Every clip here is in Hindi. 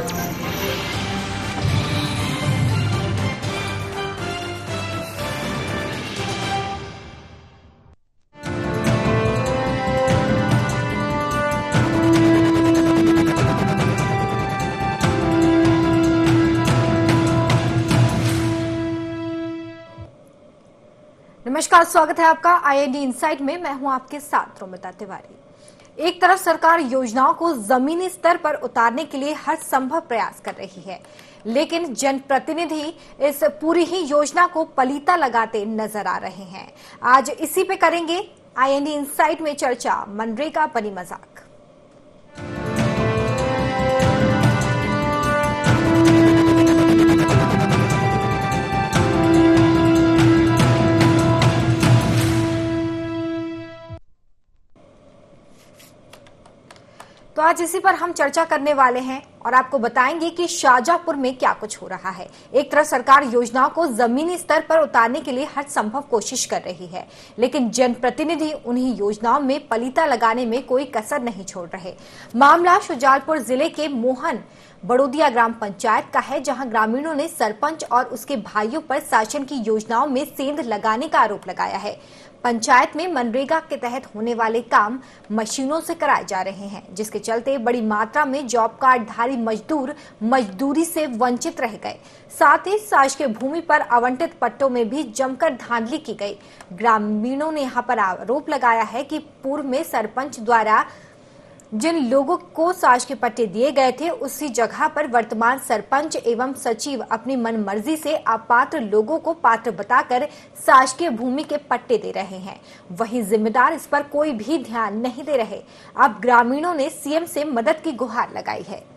नमस्कार, स्वागत है आपका आईएनडी इनसाइट में। मैं हूं आपके साथ रोमिता तिवारी। एक तरफ सरकार योजनाओं को जमीनी स्तर पर उतारने के लिए हर संभव प्रयास कर रही है, लेकिन जनप्रतिनिधि इस पूरी ही योजना को पलीता लगाते नजर आ रहे हैं। आज इसी पे करेंगे आईएनडी इनसाइट में चर्चा, मनरेगा बनी मजाक। तो आज इसी पर हम चर्चा करने वाले हैं और आपको बताएंगे कि शाहजहांपुर में क्या कुछ हो रहा है। एक तरफ सरकार योजनाओं को जमीनी स्तर पर उतारने के लिए हर संभव कोशिश कर रही है, लेकिन जनप्रतिनिधि उन्हीं योजनाओं में पलीता लगाने में कोई कसर नहीं छोड़ रहे। मामला शुजालपुर जिले के मोहन बड़ोदिया ग्राम पंचायत का है, जहां ग्रामीणों ने सरपंच और उसके भाइयों पर शासन की योजनाओं में सेंध लगाने का आरोप लगाया है। पंचायत में मनरेगा के तहत होने वाले काम मशीनों से कराए जा रहे हैं, जिसके चलते बड़ी मात्रा में जॉब कार्डधारी मजदूर मजदूरी से वंचित रह गए। साथ ही शासकीय भूमि पर आवंटित पट्टों में भी जमकर धांधली की गई। ग्रामीणों ने यहां पर आरोप लगाया है कि पूर्व में सरपंच द्वारा जिन लोगों को शासकीय पट्टे दिए गए थे, उसी जगह पर वर्तमान सरपंच एवं सचिव अपनी मनमर्जी से अपात्र लोगों को पात्र बताकर शासकीय भूमि के पट्टे दे रहे हैं। वहीं जिम्मेदार इस पर कोई भी ध्यान नहीं दे रहे। अब ग्रामीणों ने सीएम से मदद की गुहार लगाई है।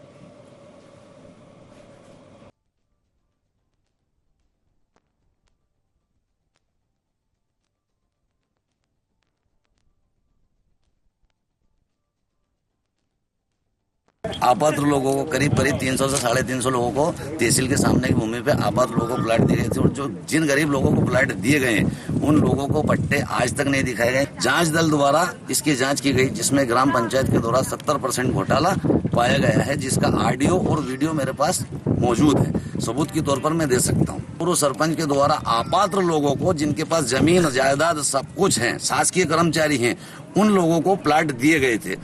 आपात्र लोगों को करीब 300 से 350 लोगों को तहसील के सामने की भूमि पे आपात्र लोगों को प्लाट दिए गए थे, और जो जिन गरीब लोगों को प्लाट दिए गए उन लोगों को पट्टे आज तक नहीं दिखाए गए। जांच दल द्वारा इसकी जांच की गई, जिसमें ग्राम पंचायत के द्वारा 70% घोटाला पाया गया है, जिसका ऑडियो और वीडियो मेरे पास मौजूद है। सबूत के तौर पर मैं दे सकता हूँ। पूर्व सरपंच के द्वारा अपात्र लोगों को, जिनके पास जमीन जायदाद सब कुछ है, शासकीय कर्मचारी हैं, उन लोगों को प्लाट दिए गए थे।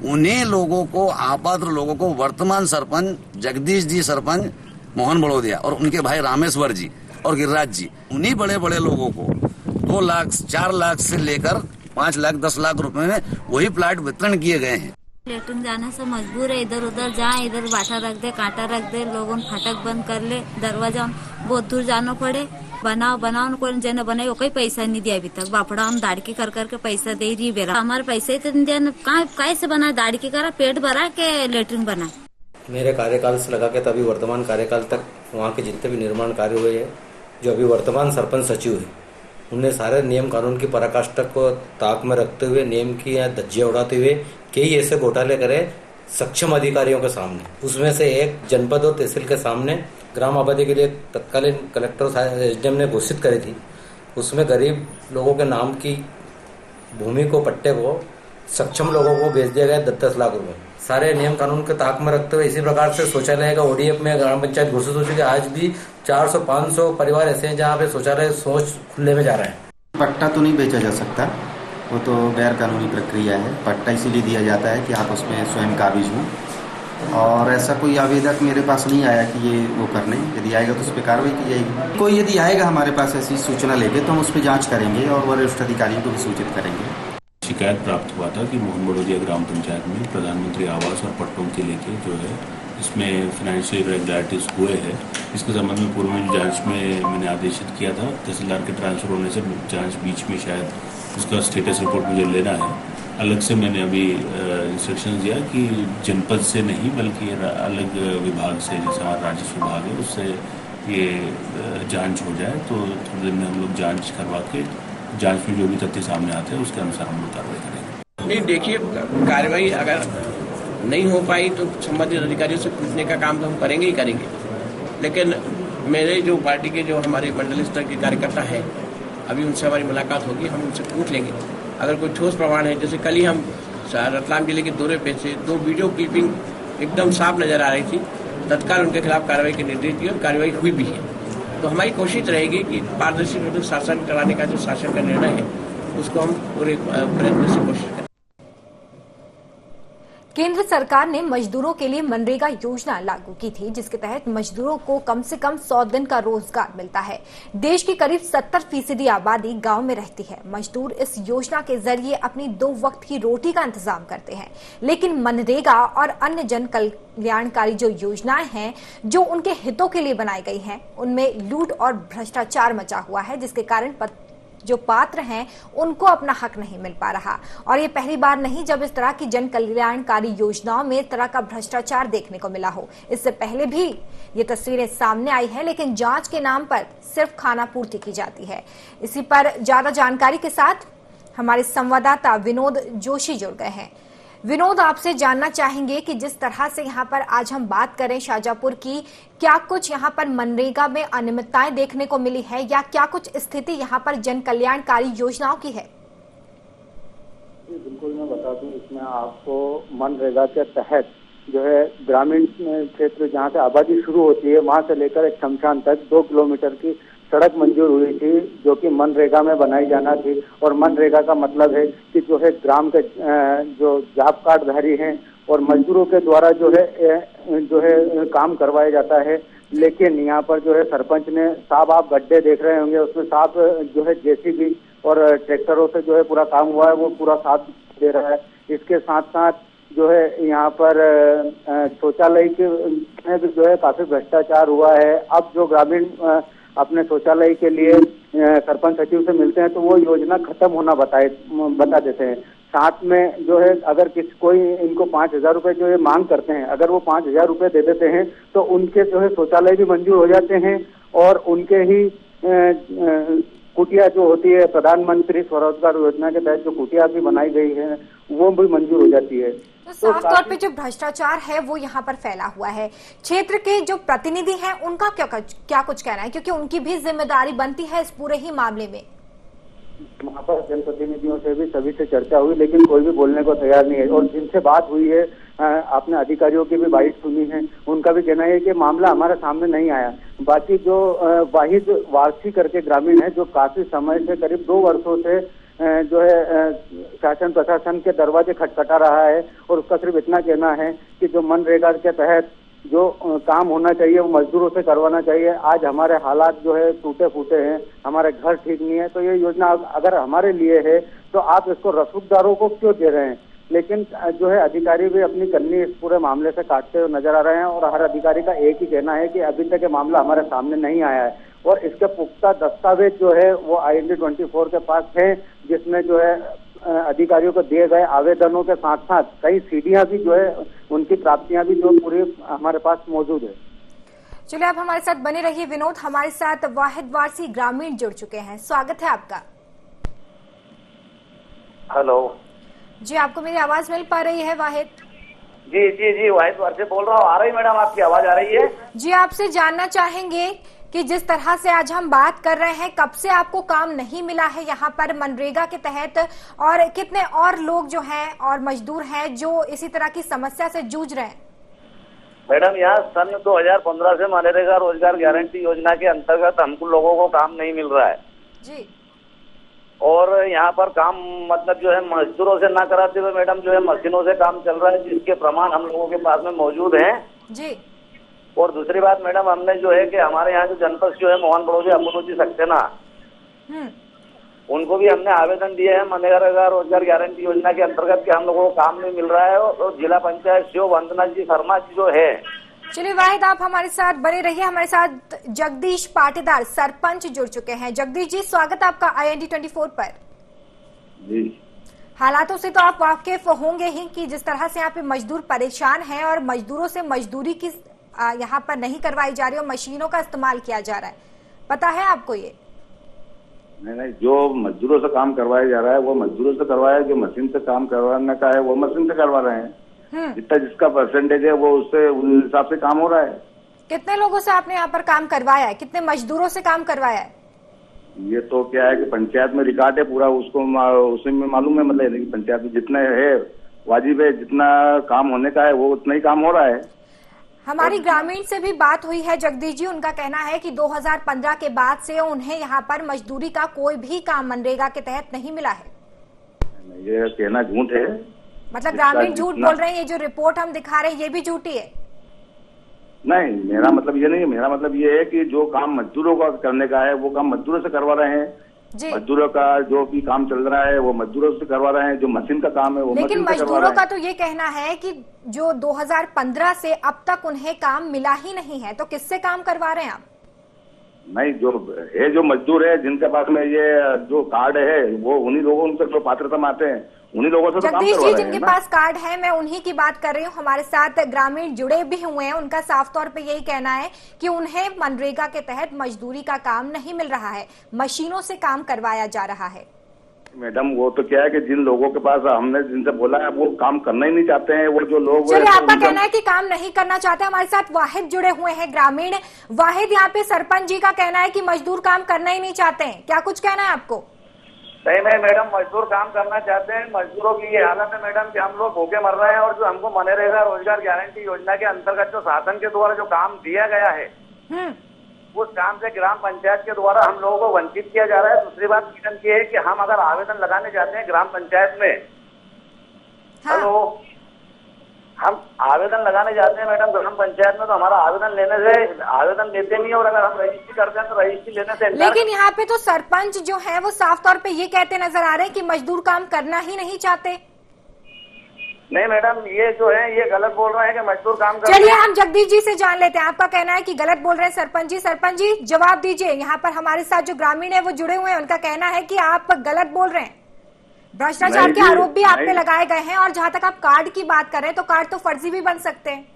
उन्हीं लोगों को, अपात्र लोगों को वर्तमान सरपंच जगदीश जी सरपंच मोहन बड़ोदिया और उनके भाई रामेश्वर जी और गिरिराज जी, उन्हीं बड़े बड़े लोगों को 2 लाख 4 लाख से लेकर 5 लाख 10 लाख रुपए में वही प्लाट वितरण किए गए हैं। लेटून जाने से मजबूर है, इधर उधर जाए, इधर बाटा रख दे, कांटा रख दे, लोगों फाटक बंद कर ले, दरवाजा बहुत दूर जाना पड़े। बनाओ कोई जन बनाई, वो कोई पैसा नहीं दिया अभी तक। बापड़ा हम दाड़की कर करके पैसा दे रही बेरा, हमारे पैसे तो नहीं दिया। कहाँ से बना, दाड़की करा, पेट भरा के लेटरिन बना। मेरे कार्यकाल से लगा के तभी वर्तमान कार्यकाल तक वहाँ के जितने भी निर्माण कार्य हुए हैं, जो अभी वर्तमान सरपंच सचिव है, उनने सारे नियम कानून की पराकाष्ठा को ताक में रखते हुए, नियम की धज्जियां उड़ाते हुए कई ऐसे घोटाले करे सक्षम अधिकारियों के सामने। उसमें से एक जनपद और तहसील के सामने ग्राम आबादी के लिए तत्कालीन कलेक्टर एसडीएम ने घोषित करी थी। उसमें गरीब लोगों के नाम की भूमि को, पट्टे को सक्षम लोगों को बेच दिया गया 10-10 लाख रुपए। सारे नियम कानून के ताक में रखते हुए इसी प्रकार से शौचालय का ओडीएफ में ग्राम पंचायत घोषित हो चुकी है। आज भी 400-500 परिवार ऐसे हैं जहाँ पे शौचालय सोच खुले में जा रहे हैं। पट्टा तो नहीं बेचा जा सकता, वो तो गैर कानूनी प्रक्रिया है। पट्टा इसीलिए दिया जाता है कि आप उसमें स्वयं काबिज हों, और ऐसा कोई आवेदक मेरे पास नहीं आया कि ये वो करने। यदि आएगा तो उस पर कार्रवाई की जाएगी। कोई यदि आएगा हमारे पास ऐसी सूचना लेके तो हम उस पर जांच करेंगे और वरिष्ठ अधिकारियों को भी सूचित करेंगे। शिकायत प्राप्त हुआ था कि मोहन बड़ोदिया ग्राम पंचायत में प्रधानमंत्री आवास और पट्टों के लेके जो है इसमें फाइनेंशियल इरेगुलरिटीज हुए हैं। इसके संबंध में पूर्व में जांच में मैंने आदेशित किया था। तहसीलदार के ट्रांसफर होने से जांच बीच में शायद उसका स्टेटस रिपोर्ट मुझे लेना है। अलग से मैंने अभी इंस्ट्रक्शन दिया कि जनपद से नहीं बल्कि अलग विभाग से, जैसे हमारा राजस्व विभाग है, उससे ये जांच हो जाए। तो थोड़ी देर में हम लोग जांच करवा के जांच में जो भी तथ्य सामने आते हैं उसके अनुसार हम लोग कार्रवाई करेंगे। नहीं, देखिए, कार्रवाई अगर नहीं हो पाई तो संबंधित अधिकारियों से पूछने का काम तो हम करेंगे ही करेंगे। लेकिन मेरे जो पार्टी के जो हमारे मंडल स्तर के कार्यकर्ता हैं, अभी उनसे हमारी मुलाकात होगी, हम उनसे पूछ लेंगे। अगर कोई ठोस प्रमाण है, जैसे कल ही हम रतलाम जिले के दौरे पे से 2 वीडियो क्लिपिंग एकदम साफ नजर आ रही थी, तत्काल उनके खिलाफ कार्रवाई के निर्देश दिए और कार्रवाई हुई भी है। तो हमारी कोशिश रहेगी कि पारदर्शी विरोध शासन कराने का जो शासन का निर्णय है उसको हम पूरे प्रयत्न से कोशिश करें। केंद्र सरकार ने मजदूरों के लिए मनरेगा योजना लागू की थी, जिसके तहत मजदूरों को कम से कम 100 दिन का रोजगार मिलता है। देश की करीब 70% आबादी गांव में रहती है। मजदूर इस योजना के जरिए अपनी 2 वक्त की रोटी का इंतजाम करते हैं, लेकिन मनरेगा और अन्य जन कल्याणकारी जो योजनाएं हैं जो उनके हितों के लिए बनाई गई हैं, उनमें लूट और भ्रष्टाचार मचा हुआ है, जिसके कारण जो पात्र हैं उनको अपना हक नहीं मिल पा रहा। और ये पहली बार नहीं जब इस तरह की जन कल्याणकारी योजनाओं में इस तरह का भ्रष्टाचार देखने को मिला हो। इससे पहले भी ये तस्वीरें सामने आई है, लेकिन जांच के नाम पर सिर्फ खाना पूर्ति की जाती है। इसी पर ज्यादा जानकारी के साथ हमारे संवाददाता विनोद जोशी जुड़ गए हैं। विनोद, आपसे जानना चाहेंगे कि जिस तरह से यहाँ पर आज हम बात करें शाजापुर की, क्या कुछ यहाँ पर मनरेगा में अनियमितताएं देखने को मिली है या क्या कुछ स्थिति यहाँ पर जन कल्याणकारी योजनाओं की है? बिल्कुल, मैं बता दूं, इसमें आपको मनरेगा के तहत जो है ग्रामीण क्षेत्र जहाँ से आबादी शुरू होती है वहां से लेकर एक शमशान तक 2 किलोमीटर की सड़क मंजूर हुई थी, जो कि मनरेगा में बनाई जाना थी। और मनरेगा का मतलब है कि जो है ग्राम के जो जॉब कार्डधारी हैं और मजदूरों के द्वारा जो है काम करवाया जाता है। लेकिन यहाँ पर जो है सरपंच ने साफ, आप गड्ढे देख रहे होंगे, उसमें साफ जो है जेसीबी और ट्रैक्टरों से जो है पूरा काम हुआ है, वो पूरा साफ दे रहा है। इसके साथ साथ जो है यहाँ पर शौचालय के में भी जो है काफी भ्रष्टाचार हुआ है। अब जो ग्रामीण अपने शौचालय के लिए सरपंच सचिव से मिलते हैं तो वो योजना खत्म होना बता देते हैं। साथ में जो है अगर कोई इनको 5,000 रुपए जो है मांग करते हैं, अगर वो 5,000 रुपए दे देते हैं तो उनके जो है शौचालय भी मंजूर हो जाते हैं और उनके ही कुटिया जो होती है प्रधानमंत्री स्वरोजगार योजना के तहत जो कुटिया भी बनाई गई है वो भी मंजूर हो जाती है। तो साफ तौर पे जो भ्रष्टाचार है वो यहाँ पर फैला हुआ है। क्षेत्र के जो प्रतिनिधि हैं उनका क्या कुछ कहना है, क्योंकि उनकी भी जिम्मेदारी बनती है इस पूरे ही मामले में? वहाँ पर जनप्रतिनिधियों से भी सभी से चर्चा हुई, लेकिन कोई भी बोलने को तैयार नहीं है। और जिनसे बात हुई है, आपने अधिकारियों की भी बाइट सुनी है, उनका भी कहना है कि मामला हमारे सामने नहीं आया। बाकी जो वाहिद वारसी करके ग्रामीण है, जो काफी समय से करीब 2 वर्षों से जो है शासन प्रशासन के दरवाजे खटखटा रहा है, और उसका सिर्फ इतना कहना है कि जो मनरेगा के तहत जो काम होना चाहिए वो मजदूरों से करवाना चाहिए। आज हमारे हालात जो है टूटे फूटे हैं, हमारे घर ठीक नहीं है, तो ये योजना अगर हमारे लिए है तो आप इसको रसूखदारों को क्यों दे रहे हैं? लेकिन जो है अधिकारी भी अपनी कन्नी इस पूरे मामले से काटते हुए नजर आ रहे हैं। और हर अधिकारी का एक ही कहना है कि अभी तक ये मामला हमारे सामने नहीं आया है, और इसके पुख्ता दस्तावेज जो है वो IND 24 के पास है, जिसमें जो है अधिकारियों को दिए गए आवेदनों के साथ साथ कई सीढ़ियां भी जो है उनकी प्राप्तियां भी जो पूरी हमारे पास मौजूद है। चलिए, आप हमारे साथ बने रहिए विनोद। हमारे साथ वाहिद वारसी ग्रामीण जुड़ चुके हैं, स्वागत है आपका। हेलो जी, आपको मेरी आवाज मिल पा रही है वाहिद? जी जी जी, वाहिद वारसी बोल रहा हूँ। आ रही मैडम, आपकी आवाज आ रही है? जी, आपसे जानना चाहेंगे कि जिस तरह से आज हम बात कर रहे हैं, कब से आपको काम नहीं मिला है यहाँ पर मनरेगा के तहत, और कितने और लोग जो हैं और मजदूर हैं जो इसी तरह की समस्या से जूझ रहे हैं? मैडम, यहाँ सन 2015 से मनरेगा रोजगार गारंटी योजना के अंतर्गत हमको लोगों को काम नहीं मिल रहा है जी। और यहाँ पर काम मतलब जो है मजदूरों से ना कराते हुए मैडम जो है मशीनों से काम चल रहा है, जिसके प्रमाण हम लोगों के पास में मौजूद है जी। और दूसरी बात मैडम, हमने जो है कि हमारे यहाँ जो जनपद जो है मोहन बड़ोदी अपुरुचि सक्सेना, उनको भी हमने आवेदन दिए हैं मनरेगा रोजगार गारंटी योजना के अंतर्गत कि हम लोगों को काम नहीं मिल रहा है। और जिला पंचायत सीओ वंदना जी शर्मा जी जो है। चलिए वाहिद, आप हमारे साथ बने रहिए। हमारे साथ जगदीश पाटीदार सरपंच जुड़ चुके हैं। जगदीश जी, स्वागत है आपका IND 24 पर। जी, हालातों से तो आप वाकिफ होंगे ही कि जिस तरह से यहाँ पे मजदूर परेशान हैं और मजदूरों से मजदूरी की यहाँ पर नहीं करवाई जा रही और मशीनों का इस्तेमाल किया जा रहा है, पता है आपको ये? नहीं, जो मजदूरों से काम करवाया जा रहा है वो मजदूरों से करवाया, जो मशीन से काम करवाने का है वो मशीन से करवा रहे हैं। जितना जिसका परसेंटेज है वो उससे उस हिसाब से काम हो रहा है। कितने लोगों से आपने यहाँ पर काम करवाया है, कितने मजदूरों से काम करवाया है? ये तो क्या है कि पंचायत में रिकॉर्ड है पूरा, उसको उसी में मालूम है, मतलब पंचायत में जितना है वाजिब है, जितना काम होने का है वो उतना ही काम हो रहा है। हमारी ग्रामीण से भी बात हुई है जगदीश जी, उनका कहना है कि 2015 के बाद से उन्हें यहाँ पर मजदूरी का कोई भी काम मनरेगा के तहत नहीं मिला है। ये कहना झूठ है। मतलब ग्रामीण झूठ बोल रहे हैं, ये जो रिपोर्ट हम दिखा रहे हैं ये भी झूठी है। नहीं, मेरा मतलब ये नहीं है। मेरा मतलब ये है कि जो काम मजदूरों का करने का है वो काम मजदूरों से करवा रहे हैं। मजदूरों का जो भी काम चल रहा है वो मजदूरों से करवा रहे हैं। जो मशीन का काम है वो लेकिन मशीन से करवा मजदूरों रहे का हैं। तो ये कहना है कि जो 2015 से अब तक उन्हें काम मिला ही नहीं है, तो किससे काम करवा रहे हैं आप? नहीं, जो मजदूर है जिनके पास में ये जो कार्ड है वो उन्हीं लोगों से जो पात्रता में आते हैं उन्हीं लोगों से तो काम जगदीश करवा जी, रहे हैं जिनके ना। पास कार्ड है, मैं उन्हीं की बात कर रही हूँ। हमारे साथ ग्रामीण जुड़े भी हुए हैं, उनका साफ तौर पे यही कहना है कि उन्हें मनरेगा के तहत मजदूरी का काम नहीं मिल रहा है, मशीनों से काम करवाया जा रहा है। मैडम, वो तो क्या है कि जिन लोगों के पास हमने जिनसे बोला है वो काम करना ही नहीं चाहते हैं। वो जो लोग चलिए, आपका कहना है कि काम नहीं करना चाहते। हमारे साथ वाहिद जुड़े हुए हैं ग्रामीण। वाहिद, यहाँ पे सरपंच जी का कहना है कि मजदूर काम करना ही नहीं चाहते हैं, क्या कुछ कहना है आपको? नहीं मैडम, मजदूर काम करना चाहते हैं। मजदूरों की ये हालत है मैडम कि हम लोग भूखे मर रहे हैं और जो हमको मनरेगा रोजगार गारंटी योजना के अंतर्गत जो शासन के द्वारा जो काम दिया गया है उस काम से ग्राम पंचायत के द्वारा हम लोगों को वंचित किया जा रहा है। दूसरी बात मैडम ये है कि हम अगर आवेदन लगाने जाते हैं ग्राम पंचायत में, हेलो, हम आवेदन लगाने जाते हैं मैडम ग्राम पंचायत में, तो हमारा आवेदन लेते नहीं है। और अगर हम रजिस्ट्री करते हैं तो रजिस्ट्री लेने से लेकिन यहाँ पे तो सरपंच जो है वो साफ तौर पे ये कहते नजर आ रहे हैं कि मजदूर काम करना ही नहीं चाहते। नहीं मैडम, ये जो है ये गलत बोल रहे हैं कि मजदूर काम कर। चलिए, हम जगदीश जी से जान लेते हैं। आपका कहना है कि गलत बोल रहे हैं सरपंच जी। सरपंच जी, जवाब दीजिए। यहाँ पर हमारे साथ जो ग्रामीण है वो जुड़े हुए हैं, उनका कहना है कि आप गलत बोल रहे हैं। भ्रष्टाचार के आरोप भी आप पे लगाए गए हैं। और जहाँ तक आप कार्ड की बात कर रहे हैं तो कार्ड तो फर्जी भी बन सकते हैं।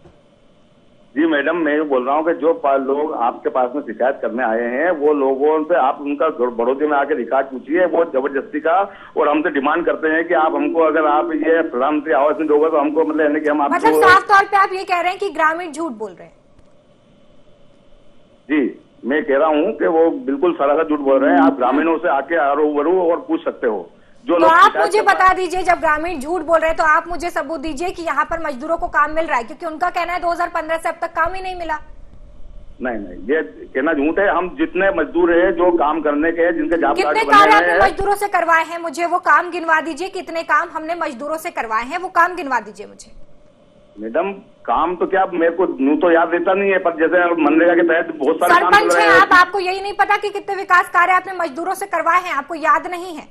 जी मैडम, मैं ये बोल रहा हूँ कि जो लोग आपके पास में शिकायत करने आए हैं वो लोगों से आप उनका बड़ौदे में आके रिकॉर्ड पूछिए। वो जबरदस्ती का और हमसे डिमांड करते हैं कि आप हमको, अगर आप ये प्रधानमंत्री आवास नहीं दोगे तो हमको मतलब कि हम आपको। मतलब साफ तौर पे आप ये कह रहे हैं कि ग्रामीण झूठ बोल रहे हैं? जी, मैं कह रहा हूँ कि वो बिल्कुल सरासर झूठ बोल रहे हैं। आप ग्रामीणों से आके रूबरू और पूछ सकते हो। तो आप मुझे बता दीजिए, जब ग्रामीण झूठ बोल रहे हैं तो आप मुझे सबूत दीजिए कि यहाँ पर मजदूरों को काम मिल रहा है, क्योंकि उनका कहना है 2015 से अब तक काम ही नहीं मिला। नहीं, ये कहना झूठ है। हम जितने मजदूर हैं जो काम करने के, जिनके जॉब कार्ड कितने कार्य आपने मजदूरों से करवाए हैं, मुझे वो काम गिनवा दीजिए। कितने काम हमने मजदूरों से करवाए हैं, वो काम गिनवा दीजिए मुझे। मैडम, काम तो क्या मेरे को यूं तो याद रहता नहीं है, पर जैसे मनरेगा के तहत बहुत सारे काम सरपंच चल है रहे हैं। आप, आपको यही नहीं पता कि कितने विकास कार्य आपने मजदूरों से करवाए हैं? आपको याद नहीं है?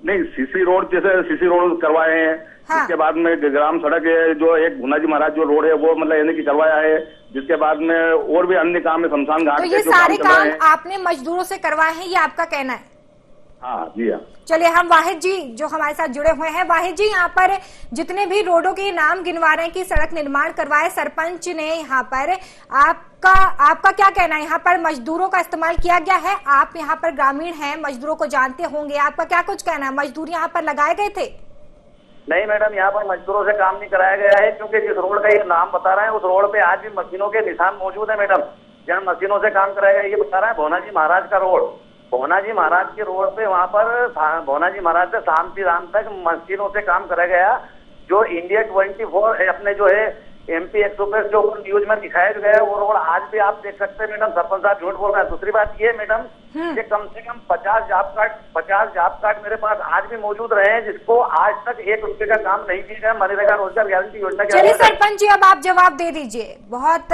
नहीं, सीसी रोड, जैसे सीसी रोड करवाए हैं। हाँ। इसके बाद में ग्राम सड़क है, जो एक भुनाजी महाराज जो रोड है वो मतलब यानी कि करवाया है। जिसके बाद में और भी अन्य काम है, शमशान घाट तो के ये जो सारे काम चल रहे काम हैं। आपने मजदूरों से करवाए हैं, ये आपका कहना है? हाँ जी, हाँ। चलिए, हम वाहिद जी जो हमारे साथ जुड़े हुए हैं। वाहिद जी, यहाँ पर जितने भी रोडों के नाम गिनवा रहे हैं कि सड़क निर्माण करवाए सरपंच ने, यहाँ पर आपका क्या कहना है? यहाँ पर मजदूरों का इस्तेमाल किया गया है? आप यहाँ पर ग्रामीण हैं, मजदूरों को जानते होंगे, आपका क्या कुछ कहना है? मजदूर यहाँ पर लगाए गए थे? नहीं मैडम, यहाँ पर मजदूरों से काम नहीं कराया गया है, क्योंकि जिस रोड का ये नाम बता रहा है उस रोड पे आज भी मशीनों के निशान मौजूद है मैडम। जहाँ मशीनों से काम कराया गया ये बता रहा है भोनाजी महाराज का रोड। भोनाजी महाराज के रोड पे वहाँ पर भोनाजी महाराज से शांति राम तक मशीनों से काम कराया गया। जो इंडिया 24 अपने जो है MP एक्सप्रेस जो न्यूज में दिखाया गया वो रोड आज भी आप देख सकते हैं मैडम। सरपंच साहब झूठ बोल रहे हैं। दूसरी बात ये मैडम, ये कम से कम 50 जॉब कार्ड मेरे पास आज भी मौजूद रहे हैं, जिसको आज तक 1 रुपए का काम नहीं किया गया मनरेगा रोजगार गारंटी योजना के। चलिए सरपंच जी, अब आप जवाब दे दीजिए। बहुत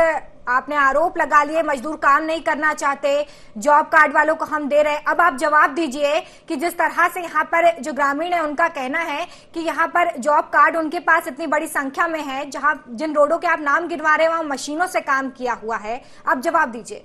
आपने आरोप लगा लिए, मजदूर काम नहीं करना चाहते, जॉब कार्ड वालों को हम दे रहे हैं। अब आप जवाब दीजिए कि जिस तरह से यहाँ पर जो ग्रामीण है उनका कहना है कि यहाँ पर जॉब कार्ड उनके पास इतनी बड़ी संख्या में है, जहाँ जिन रोडों के आप नाम गिनवा रहे हैं वहाँ मशीनों से काम किया हुआ है। अब जवाब दीजिए।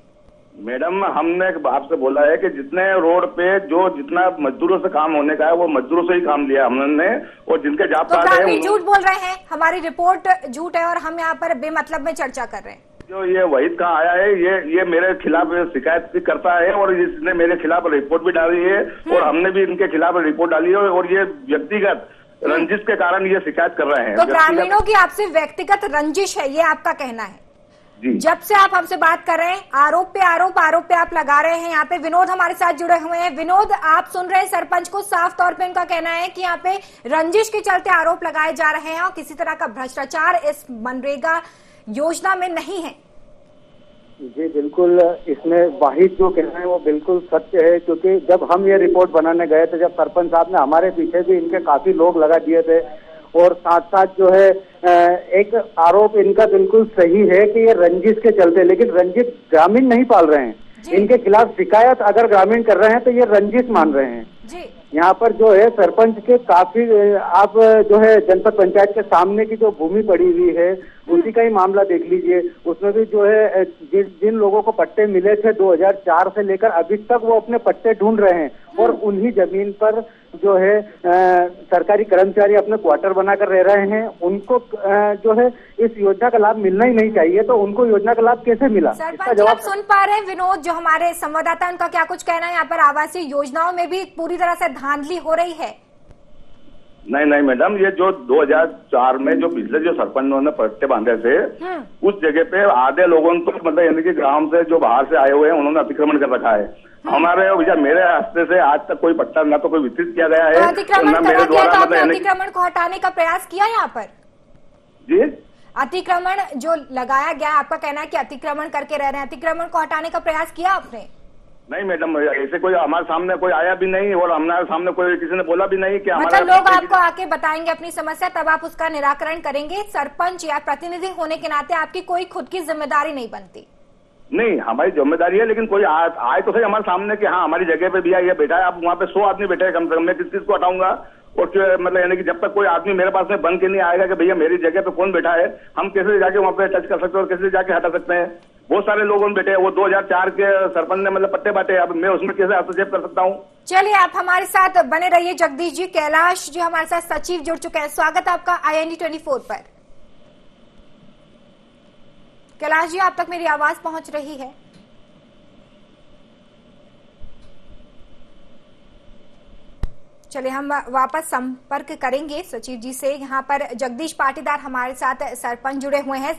मैडम, हमने आपसे बोला है कि जितने रोड पे जो जितना मजदूरों से काम होने का है वो मजदूरों से ही काम लिया हमने। और जिनके जॉब कार्ड है ग्रामीण झूठ बोल रहे हैं, हमारी रिपोर्ट झूठ है और हम यहाँ पर बेमतलब में चर्चा कर रहे हैं। जो ये वहीद कहाँ आया है, ये मेरे खिलाफ शिकायत भी करता है और इसने मेरे खिलाफ रिपोर्ट भी डाली है और हमने भी इनके खिलाफ रिपोर्ट डाली है। और ये व्यक्तिगत रंजिश के कारण ये शिकायत कर रहे हैं। तो ग्रामीणों की आपसे व्यक्तिगत रंजिश है, ये आपका कहना है? जी। जब से आप हमसे बात कर रहे हैं आरोप पे आप लगा रहे हैं। यहाँ पे विनोद हमारे साथ जुड़े हुए हैं। विनोद, आप सुन रहे हैं सरपंच को, साफ तौर पे उनका कहना है कि यहाँ पे रंजिश के चलते आरोप लगाए जा रहे हैं और किसी तरह का भ्रष्टाचार इस मनरेगा योजना में नहीं है। जी बिल्कुल, इसमें वाहिद जो कहना है वो बिल्कुल सत्य है, क्योंकि जब हम ये रिपोर्ट बनाने गए थे, जब सरपंच साहब ने हमारे पीछे भी इनके काफी लोग लगा दिए थे, और साथ साथ जो है एक आरोप इनका बिल्कुल सही है कि ये रंजिश के चलते, लेकिन रंजिश ग्रामीण नहीं पाल रहे हैं, इनके खिलाफ शिकायत अगर ग्रामीण कर रहे हैं तो ये रंजिश मान रहे हैं जी। यहाँ पर जो है सरपंच के काफी, आप जो है जनपद पंचायत के सामने की जो भूमि पड़ी हुई है उसी का ही मामला देख लीजिए, उसमें भी जो है जिन लोगों को पट्टे मिले थे 2004 से लेकर अभी तक वो अपने पट्टे ढूंढ रहे हैं, और उन्हीं जमीन पर जो है सरकारी कर्मचारी अपने क्वार्टर बनाकर रह रहे हैं। उनको जो है इस योजना का लाभ मिलना ही नहीं चाहिए, तो उनको योजना का लाभ कैसे मिला? सरपंच जी, आप सुन पा रहे हैं विनोद, जो हमारे संवाददाता, उनका क्या कुछ कहना है? यहाँ पर आवासीय योजनाओं में भी पूरी तरह से धांधली हो रही है। नहीं मैडम, ये जो 2004 में जो पिछले जो सरपंचों ने पट्टे बांधे थे, उस जगह पे आधे लोगों ने तो मतलब यानी कि गांव से जो बाहर से आए हुए हैं उन्होंने अतिक्रमण कर रखा है। हमारे भैया मेरे हस्ते से आज तक कोई पट्टा ना तो कोई वितरित किया गया है, तो अतिक्रमण ना मेरे द्वारा मतलब अतिक्रमण को हटाने का प्रयास किया यहाँ पर? जी, अतिक्रमण जो लगाया गया, आपका कहना है कि अतिक्रमण करके रह रहे हैं, अतिक्रमण को हटाने का प्रयास किया आपने? नहीं मैडम, ऐसे कोई हमारे सामने कोई आया भी नहीं, और हमारे सामने कोई किसी ने बोला भी नहीं कि मतलब लोग आपको आके बताएंगे अपनी समस्या, तब आप उसका निराकरण करेंगे। सरपंच या प्रतिनिधि होने के नाते आपकी कोई खुद की जिम्मेदारी नहीं बनती? नहीं, हमारी जिम्मेदारी है, लेकिन कोई आए तो सही हमारे सामने कि हाँ हमारी जगह पे भी ये बैठा है। आप वहाँ पे 100 आदमी बैठे हैं कम से कम, मैं किस चीज को हटाऊंगा? और मतलब यानी कि जब तक कोई आदमी मेरे पास में बन के नहीं आएगा कि भैया मेरी जगह पे कौन बैठा है, हम कैसे जाके वहाँ पे टच कर सकते हैं और कैसे जाके हटा सकते हैं? बहुत सारे लोग बैठे हैं, वो 2004 के सरपंच ने मतलब पट्टे बांटे, अब मैं उसमें कैसे हस्तक्षेप कर सकता हूँ? चलिए, आप हमारे साथ बने रहिए। जगदीश जी, कैलाश जी हमारे साथ सचिव जुड़ चुके हैं। स्वागत है आपका IND 24 पर। कैलाश जी, आप तक मेरी आवाज पहुंच रही है? चलिए, हम वापस संपर्क करेंगे सचिव जी से। यहाँ पर जगदीश पाटीदार हमारे साथ सरपंच जुड़े हुए हैं।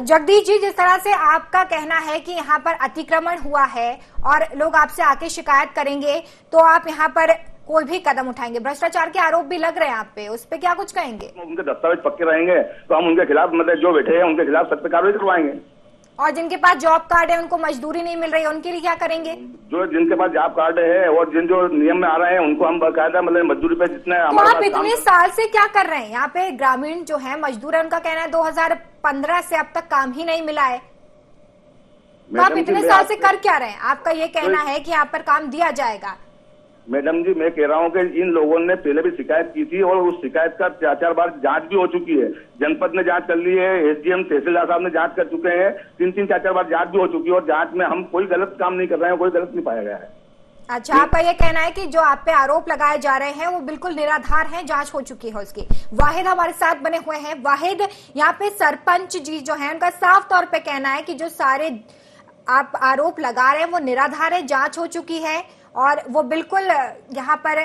जगदीश जी, जिस तरह से आपका कहना है कि यहाँ पर अतिक्रमण हुआ है और लोग आपसे आके शिकायत करेंगे, तो आप यहाँ पर कोई भी कदम उठाएंगे? भ्रष्टाचार के आरोप भी लग रहे हैं आप पे, उस पे क्या कुछ कहेंगे? उनके दस्तावेज पक्के रहेंगे तो हम उनके खिलाफ मतलब जो बैठे हैं उनके खिलाफ सख्त कार्रवाई करवाएंगे। और जिनके पास जॉब कार्ड है, उनको मजदूरी नहीं मिल रही है, उनके लिए क्या करेंगे? जो जिनके पास जॉब कार्ड है और जिन जो नियम में आ रहे हैं उनको हम बाकायदा मतलब मजदूरी पे जितने तो आप इतने साल से क्या कर रहे हैं? यहाँ पे ग्रामीण जो है मजदूर है, उनका कहना है 2015 से अब तक काम ही नहीं मिला है। तो आप इतने साल से कर क्या रहे हैं? आपका ये कहना है कि यहाँ पर काम दिया जाएगा। मैडम जी, मैं कह रहा हूँ कि इन लोगों ने पहले भी शिकायत की थी और उस शिकायत का 4-4 बार जांच भी हो चुकी है। जनपद ने जांच कर ली है, SDM तहसीलदार साहब ने जांच कर चुके हैं, 3-3, 4-4 बार जांच भी हो चुकी है, और जांच में हम कोई गलत काम नहीं कर रहे हैं, कोई गलत नहीं पाया गया है। अच्छा, आपका ये कहना है कि जो आप पे आरोप लगाए जा रहे हैं वो बिल्कुल निराधार हैं, जांच हो चुकी है उसकी। वाहिद हमारे साथ बने हुए हैं। वाहिद, यहाँ पे सरपंच जी जो है उनका साफ तौर पे कहना है कि जो सारे आप आरोप लगा रहे हैं वो निराधार है, जांच हो चुकी है, और वो बिल्कुल यहाँ पर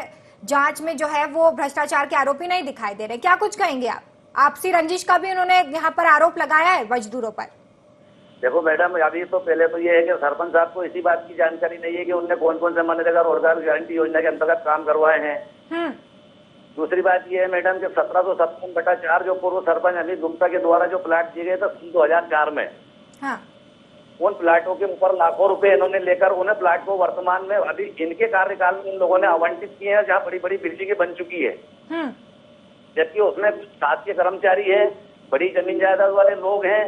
जांच में जो है वो भ्रष्टाचार के आरोपी नहीं दिखाई दे रहे। क्या कुछ कहेंगे आप? आपसी रंजिश का भी उन्होंने यहाँ पर आरोप लगाया है मजदूरों पर। देखो मैडम, अभी तो पहले तो ये है कि सरपंच साहब को इसी बात की जानकारी नहीं है कि उनने कौन कौन से मनरेगा रोजगार गारंटी योजना के अंतर्गत काम करवाए हैं। दूसरी बात ये है मैडम कि 1757/4 जो पूर्व सरपंच अमित गुप्ता के द्वारा जो प्लाट दिए गए थे 2004 में, हाँ, उन प्लाटों के ऊपर लाखों रुपए इन्होंने लेकर उन्हें प्लाट को वर्तमान में अभी इनके कार्यकाल में इन लोगों ने आवंटित किए हैं, जहाँ बड़ी बड़ी बिल्डिंगें बन चुकी है। जबकि उसमें शासकीय कर्मचारी है, बड़ी जमीन जायदाद वाले लोग हैं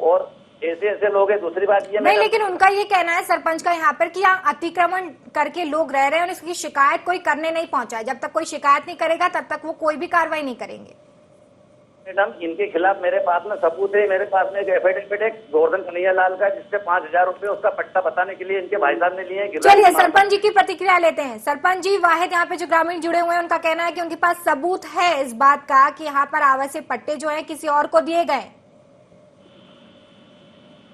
और ऐसे लोग हैं। दूसरी बात ये नहीं, लेकिन उनका ये कहना है सरपंच का यहाँ पर कि यहाँ अतिक्रमण करके लोग रह रहे हैं और इसकी शिकायत कोई करने नहीं पहुंचा है। जब तक कोई शिकायत नहीं करेगा तब तक वो कोई भी कार्रवाई नहीं करेंगे। मैडम, इनके खिलाफ मेरे पास में सबूत है। मेरे पास में एक एफिडेविट है गोवर्धन कन्हैया लाल का, जिससे 5000 रुपए उसका पट्टा बताने के लिए इनके भाई साहब ने लिए। चलिए, सरपंच जी की प्रतिक्रिया लेते हैं। सरपंच जी, वाहिद यहाँ पे जो ग्रामीण जुड़े हुए हैं उनका कहना है कि उनके पास सबूत है इस बात का कि यहाँ पर आवासीय पट्टे जो है किसी और को दिए गए।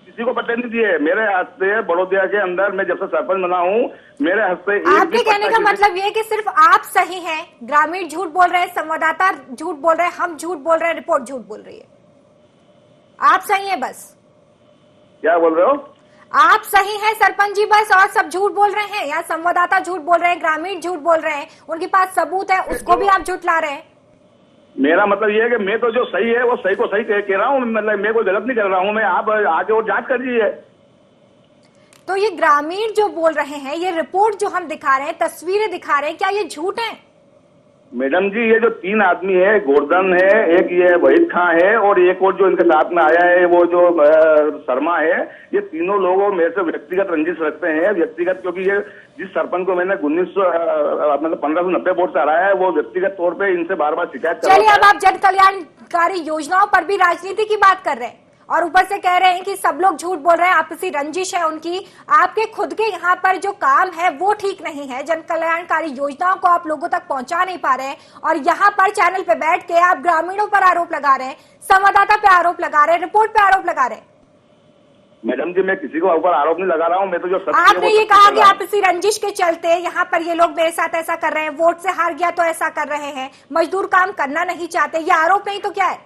किसी को पट्टे नहीं दिए। मेरे हस्ते बड़ौदा के अंदर मैं जब से सरपंच बना हूँ, मेरे हस्ते आपके कहने का मतलब ये कि सिर्फ आप सही हैं, ग्रामीण झूठ बोल रहे हैं, संवाददाता झूठ बोल रहे हैं, हम झूठ बोल रहे हैं, रिपोर्ट झूठ बोल रही है, आप सही हैं बस? क्या बोल रहे हो? आप सही हैं सरपंच जी बस, और सब झूठ बोल रहे हैं, या संवाददाता झूठ बोल रहे हैं, ग्रामीण झूठ बोल रहे हैं, उनके पास सबूत है उसको भी आप झूठला रहे हैं? मेरा मतलब ये है कि मैं तो जो सही है वो सही को सही कह रहा हूँ, मतलब मैं कोई गलत नहीं कर रहा हूँ। मैं आप आगे और जांच कर लीजिए। तो ये ग्रामीण जो बोल रहे हैं, ये रिपोर्ट जो हम दिखा रहे हैं, तस्वीरें दिखा रहे हैं, क्या ये झूठ है? मैडम जी, ये जो 3 आदमी है, गोवर्धन है, एक ये वहीद खां है और एक और जो इनके साथ में आया है वो जो शर्मा है, ये तीनों लोग मेरे से व्यक्तिगत रंजिश रखते हैं। व्यक्तिगत, क्योंकि ये जिस सरपंच को मैंने 1590 वोट से हराया है, वो व्यक्तिगत तौर पे इनसे बार बार शिकायत कर रहा है। चलिए, अब आप जन कल्याणकारी योजनाओं पर भी राजनीति की बात कर रहे हैं और ऊपर से कह रहे हैं कि सब लोग झूठ बोल रहे हैं, आपसी रंजिश है उनकी। आपके खुद के यहाँ पर जो काम है वो ठीक नहीं है, जन कल्याणकारी योजनाओं को आप लोगों तक पहुंचा नहीं पा रहे हैं, और यहाँ पर चैनल पे बैठ के आप ग्रामीणों पर आरोप लगा रहे हैं, संवाददाता पे आरोप लगा रहे हैं, रिपोर्ट पे आरोप लगा रहे हैं। मैडम जी, मैं किसी को ऊपर आरोप नहीं लगा रहा हूँ। मैं तो जो सत्य आपने ये कहा कि आपसी रंजिश के चलते यहाँ पर ये लोग मेरे साथ ऐसा कर रहे हैं, वोट से हार गया तो ऐसा कर रहे हैं, मजदूर काम करना नहीं चाहते, ये आरोप नहीं तो क्या है?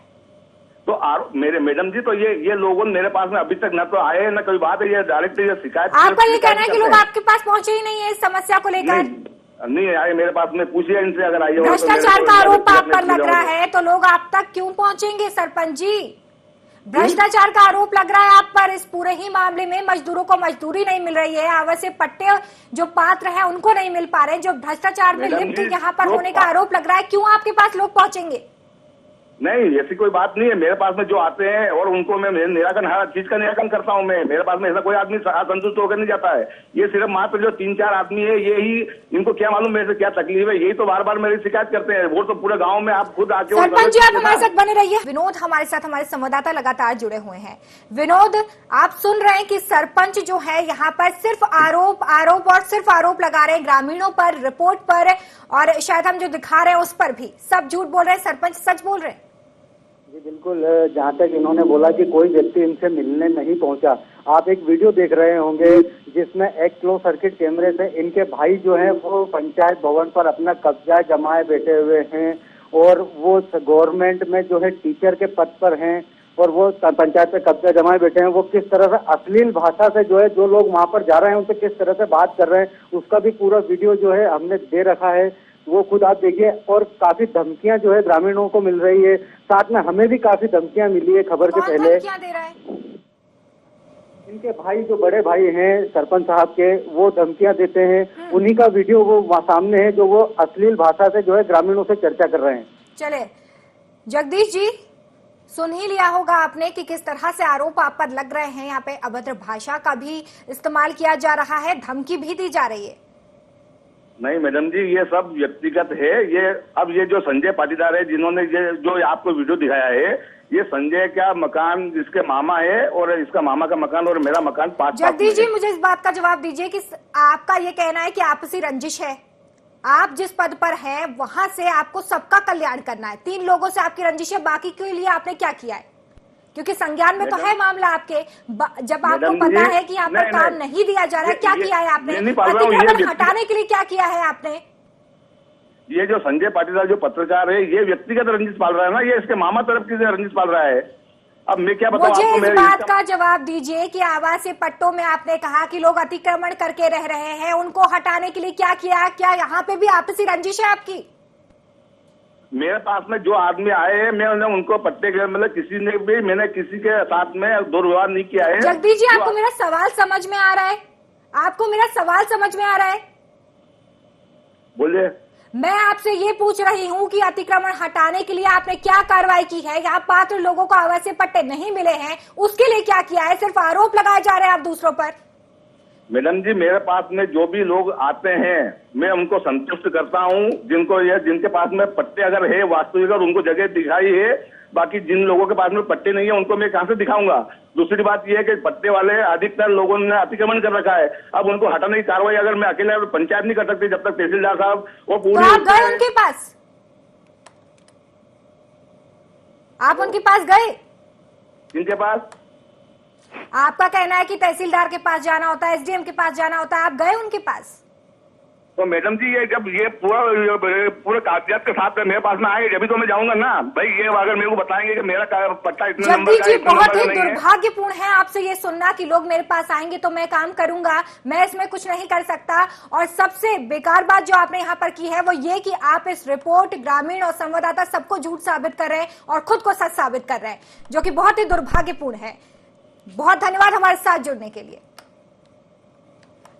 तो मेरे मैडम जी, तो ये लोगों ने मेरे पास में अभी तक न तो आए न कोई बात है, ये डायरेक्ट ये शिकायत। आपका ये कहना है कि लोग आपके पास पहुंचे ही नहीं है इस समस्या को लेकर? नहीं आए मेरे पास में, पूछिए इनसे अगर आइए। भ्रष्टाचार का आरोप आप पर लग रहा है तो लोग आप तक क्यों पहुंचेंगे सरपंच जी? भ्रष्टाचार का आरोप लग रहा है आप पर इस पूरे ही मामले में। मजदूरों को मजदूरी नहीं मिल रही है, आवासीय पट्टे जो पात्र हैं उनको नहीं मिल पा रहे, जो भ्रष्टाचार में लिप्त यहाँ पर होने का आरोप लग रहा है, क्यों आपके पास लोग पहुंचेंगे? नहीं, ऐसी कोई बात नहीं है। मेरे पास में जो आते हैं और उनको मैं निराकरण, हर चीज का निराकरण करता हूं मैं। मेरे पास में ऐसा कोई आदमी असंतुष्ट होकर नहीं जाता है। ये सिर्फ मात्र जो 3-4 आदमी है, ये ही, इनको क्या मालूम मेरे से क्या तकलीफ है, यही तो बार बार मेरी शिकायत करते हैं। वो तो पूरे गाँव में आप खुद आके। सरपंच जी, आप हमारे साथ बने रहिए। विनोद हमारे साथ, हमारे संवाददाता लगातार जुड़े हुए हैं। विनोद, आप सुन रहे हैं कि सरपंच जो है यहाँ पर सिर्फ आरोप और सिर्फ आरोप लगा रहे हैं ग्रामीणों पर, रिपोर्ट पर, और शायद हम जो दिखा रहे हैं उस पर भी सब झूठ बोल रहे हैं। सरपंच सच बोल रहे हैं? जी बिल्कुल, जहाँ तक इन्होंने बोला कि कोई व्यक्ति इनसे मिलने नहीं पहुंचा, आप एक वीडियो देख रहे होंगे जिसमें एक क्लोज सर्किट कैमरे से इनके भाई जो हैं वो पंचायत भवन पर अपना कब्जा जमाए बैठे हुए हैं, और वो गवर्नमेंट में जो है टीचर के पद पर हैं, और वो पंचायत पे कब्जा जमाए बैठे हैं। वो किस तरह से अश्लील भाषा से जो है, जो लोग वहाँ पर जा रहे हैं उनसे किस तरह से बात कर रहे हैं, उसका भी पूरा वीडियो जो है हमने दे रखा है, वो खुद आप देखिए। और काफी धमकियां जो है ग्रामीणों को मिल रही है, साथ में हमें भी काफी धमकियां मिली है खबर के पहले। क्या दे रहा है? इनके भाई, जो बड़े भाई हैं सरपंच साहब के, वो धमकियां देते हैं। उन्हीं का वीडियो वो सामने है, जो वो अश्लील भाषा से जो है ग्रामीणों से चर्चा कर रहे हैं। चले जगदीश जी, सुन ही लिया होगा आपने कि किस तरह से आरोप आप पर लग रहे हैं। यहाँ पे अभद्र भाषा का भी इस्तेमाल किया जा रहा है, धमकी भी दी जा रही है। नहीं मैडम जी, ये सब व्यक्तिगत है। ये जो संजय पाटीदार है, जिन्होंने ये जो आपको वीडियो दिखाया है, ये संजय का मकान, जिसके मामा है, और इसका मामा का मकान और मेरा मकान 5। जगदीश जी, मुझे इस बात का जवाब दीजिए कि आपका ये कहना है कि आपसी रंजिश है, आप जिस पद पर हैं वहां से आपको सबका कल्याण करना है, 3 लोगों से आपकी रंजिश है, बाकी के लिए आपने क्या किया है? क्योंकि संज्ञान में तो है मामला आपके। जब आपको पता है कि यहाँ पर काम नहीं दिया जा रहा है, क्या किया है आपने? अतिक्रमण हटाने के लिए क्या किया है आपने? ये जो संजय पाटीदार जो पत्रकार है, ये व्यक्तिगत रंजिश पाल रहा है ना, ये इसके मामा तरफ की रंजिश पाल रहा है। अब मैं क्या बताऊं आपको? मुझे इस बात का जवाब दीजिए कि आवासीय पट्टों में आपने कहा कि लोग अतिक्रमण करके रह रहे हैं, उनको हटाने के लिए क्या किया? क्या यहाँ पे भी आपसी रंजिश है आपकी? मेरे पास में जो आदमी आए हैं, मैंने उनको पट्टे के, मतलब किसी ने भी, मैंने किसी के साथ में दुर्व्यवहार नहीं किया है। जगदीश जी, आपको मेरा सवाल समझ में आ रहा है? आपको मेरा सवाल समझ में आ रहा है? बोलिए। मैं आपसे ये पूछ रही हूँ कि अतिक्रमण हटाने के लिए आपने क्या कार्रवाई की है? यहाँ पात्र लोगों को आवासीय पट्टे नहीं मिले हैं, उसके लिए क्या किया है? सिर्फ आरोप लगाए जा रहे हैं आप दूसरों पर। मैडम जी, मेरे पास में जो भी लोग आते हैं, मैं उनको संतुष्ट करता हूं। जिनके पास में पट्टे अगर है वास्तविक और उनको जगह दिखाई है, बाकी जिन लोगों के पास में पट्टे नहीं है उनको मैं कहां से दिखाऊंगा? दूसरी बात यह है कि पट्टे वाले अधिकतर लोगों ने अतिक्रमण कर रखा है। अब उनको हटाने की कार्रवाई अगर मैं अकेले पंचायत नहीं कर सकती, जब तक तहसीलदार साहब वो पूरी। तो आप गए उनके पास? आप उनके पास गए? जिनके पास? आपका कहना है कि तहसीलदार के पास जाना होता है, एसडीएम के पास जाना होता है, आप गए उनके पास? तो मैडम जी ये जब ये पूरे कागजात के साथ मेरे पास में आए जब तो मैं जाऊंगा ना भाई। ये अगर मेरे को बताएंगे कि मेरा पट्टा इतने नंबर जगदीश का जी, है, इतने बहुत नंबर ही का नहीं है। दुर्भाग्यपूर्ण है आपसे ये सुनना कि लोग मेरे पास आएंगे तो मैं काम करूंगा, मैं इसमें कुछ नहीं कर सकता। और सबसे बेकार बात जो आपने यहाँ पर की है वो ये कि आप इस रिपोर्ट, ग्रामीण और संवाददाता सबको झूठ साबित कर रहे हैं और खुद को सच साबित कर रहे हैं, जो कि बहुत ही दुर्भाग्यपूर्ण है। बहुत धन्यवाद हमारे साथ जुड़ने के लिए।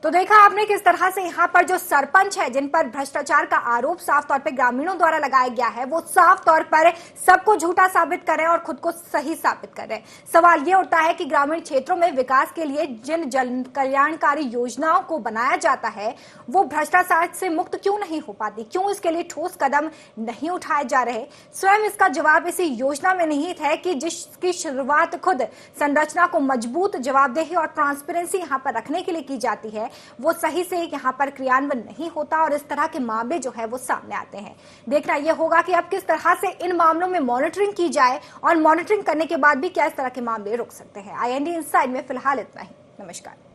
तो देखा आपने किस तरह से यहाँ पर जो सरपंच है जिन पर भ्रष्टाचार का आरोप साफ तौर पे ग्रामीणों द्वारा लगाया गया है, वो साफ तौर पर सबको झूठा साबित कर रहे हैं और खुद को सही साबित कर रहे हैं। सवाल ये उठता है कि ग्रामीण क्षेत्रों में विकास के लिए जिन जन कल्याणकारी योजनाओं को बनाया जाता है वो भ्रष्टाचार से मुक्त क्यों नहीं हो पाती, क्यों इसके लिए ठोस कदम नहीं उठाए जा रहे। स्वयं इसका जवाब इसी योजना में निहित है कि जिसकी शुरुआत खुद संरचना को मजबूत, जवाबदेही और ट्रांसपेरेंसी यहाँ पर रखने के लिए की जाती है, वो सही से यहाँ पर क्रियान्वयन नहीं होता और इस तरह के मामले जो है वो सामने आते हैं। देखना यह होगा कि अब किस तरह से इन मामलों में मॉनिटरिंग की जाए और मॉनिटरिंग करने के बाद भी क्या इस तरह के मामले रुक सकते हैं। IND इनसाइड में फिलहाल इतना ही। नमस्कार।